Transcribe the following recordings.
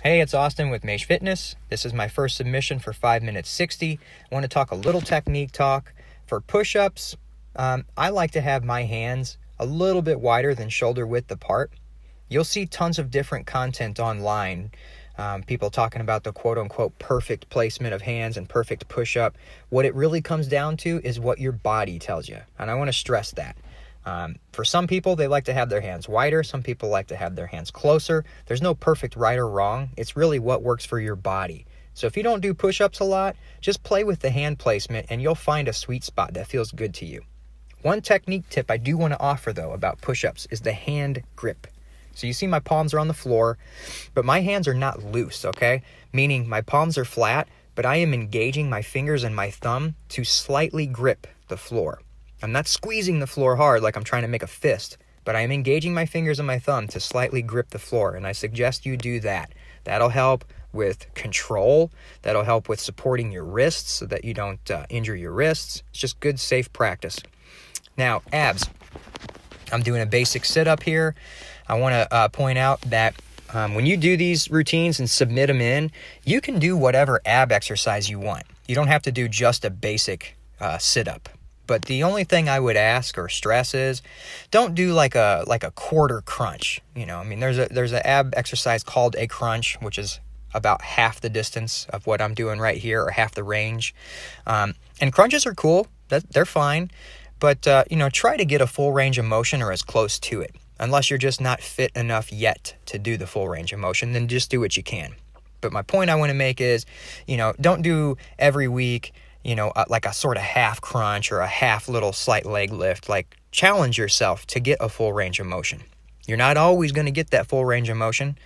Hey, it's Austin with Mage Fitness. This is my first submission for 5 minutes 60. I want to talk a little technique talk. For push-ups, I like to have my hands a little bit wider than shoulder width apart. You'll see tons of different content online. People talking about the quote-unquote perfect placement of hands and perfect push-up. What it really comes down to is what your body tells you, and I want to stress that. For some people, they like to have their hands wider. Some people like to have their hands closer. There's no perfect right or wrong. It's really what works for your body. So if you don't do push-ups a lot, just play with the hand placement and you'll find a sweet spot that feels good to you. One technique tip I do want to offer, though, about push-ups is the hand grip. So you see my palms are on the floor, but my hands are not loose, okay? Meaning my palms are flat, but I am engaging my fingers and my thumb to slightly grip the floor. I'm not squeezing the floor hard like I'm trying to make a fist, but I am engaging my fingers and my thumb to slightly grip the floor, and I suggest you do that. That'll help with control. That'll help with supporting your wrists so that you don't injure your wrists. It's just good, safe practice. Now, abs. I'm doing a basic sit-up here. I want to point out that when you do these routines and submit them in, you can do whatever ab exercise you want. You don't have to do just a basic sit-up. But the only thing I would ask or stress is don't do like a quarter crunch. There's an ab exercise called a crunch, which is about half the distance of what I'm doing right here, or half the range. And crunches are cool. They're fine. But, try to get a full range of motion or as close to it. Unless you're just not fit enough yet to do the full range of motion, then just do what you can. But my point I want to make is, don't do every week, like a sort of half crunch or a half little slight leg lift. Like, challenge yourself to get a full range of motion. You're not always going to get that full range of motion,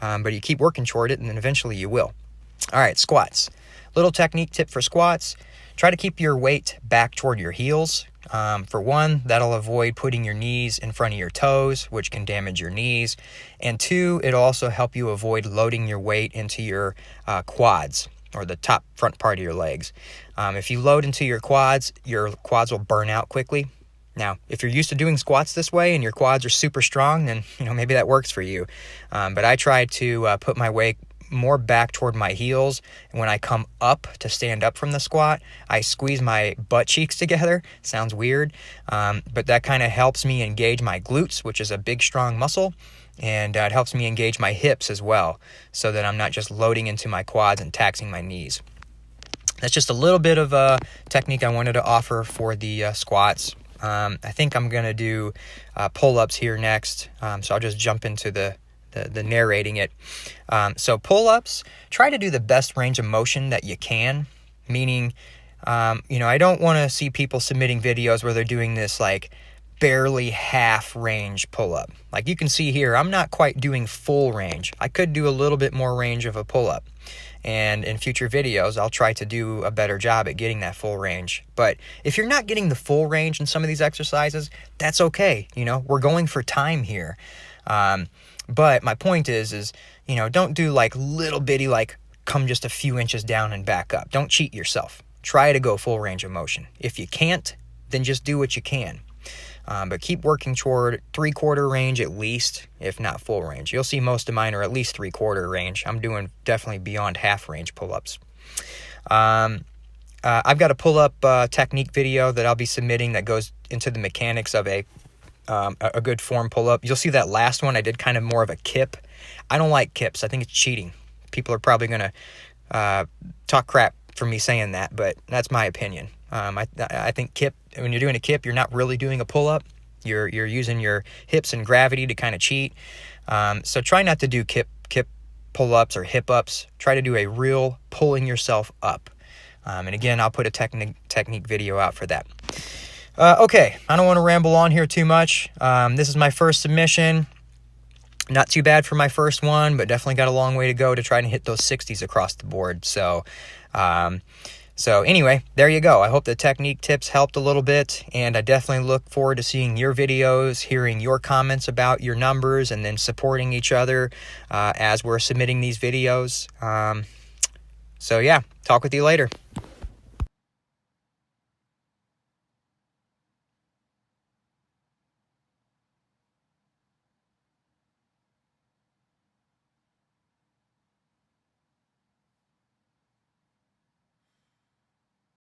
but you keep working toward it, and then eventually you will. All right, squats. Little technique tip for squats. Try to keep your weight back toward your heels. For one, that'll avoid putting your knees in front of your toes, which can damage your knees. And two, it'll also help you avoid loading your weight into your quads, or the top front part of your legs. If you load into your quads will burn out quickly. Now, if you're used to doing squats this way and your quads are super strong, then maybe that works for you. But I try to put my weight more back toward my heels, and when I come up to stand up from the squat, I squeeze my butt cheeks together. Sounds weird, but that kind of helps me engage my glutes, which is a big, strong muscle. And it helps me engage my hips as well, so that I'm not just loading into my quads and taxing my knees. That's just a little bit of a technique I wanted to offer for the squats. I think I'm going to do pull-ups here next, so I'll just jump into the narrating it. So pull-ups, try to do the best range of motion that you can, meaning, I don't want to see people submitting videos where they're doing this like barely half range pull-up. Like you can see here, I'm not quite doing full range. I could do a little bit more range of a pull-up. And in future videos, I'll try to do a better job at getting that full range. But if you're not getting the full range in some of these exercises, that's okay. We're going for time here. But my point is, don't do like little bitty, like come just a few inches down and back up. Don't cheat yourself. Try to go full range of motion. If you can't, then just do what you can. But keep working toward 3/4 range at least, if not full range. You'll see most of mine are at least 3/4 range. I'm doing definitely beyond half range pull-ups. I've got a pull-up technique video that I'll be submitting that goes into the mechanics of a good form pull-up. You'll see that last one I did kind of more of a kip. I don't like kips. I think it's cheating. People are probably going to talk crap for me saying that, but that's my opinion. I think kip, when you're doing a kip, you're not really doing a pull-up. You're using your hips and gravity to kind of cheat. So try not to do kip pull-ups or hip-ups. Try to do a real pulling yourself up. And again, I'll put a technique video out for that. Okay, I don't want to ramble on here too much. This is my first submission. Not too bad for my first one, but definitely got a long way to go to try and hit those 60s across the board. So anyway, there you go. I hope the technique tips helped a little bit, and I definitely look forward to seeing your videos, hearing your comments about your numbers, and then supporting each other as we're submitting these videos. So yeah, talk with you later.